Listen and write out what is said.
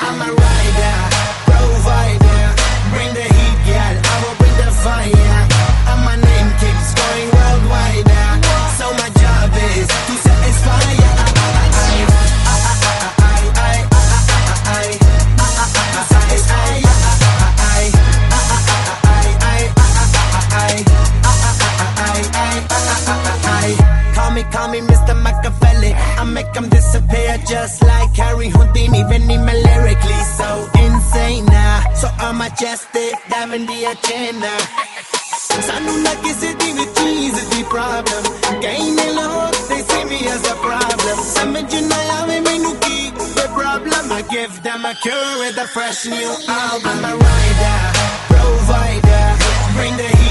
I'm a rider, provider. Bring the heat, girl, I will bring the fire. And my name keeps going worldwide. So my job is to satisfy. Call me Mr. Machiavelli. I make them disappear just like Harry Houdini. Even me lyrically so insane now. So I'm majestic, diamond the agenda. Sanu na kisi di with cheese is the problem. Gain in the hook, they see me as a problem. Samaj na lave me no keep the problem. I give them a cure with a fresh new album. I'm a rider, provider. Bring the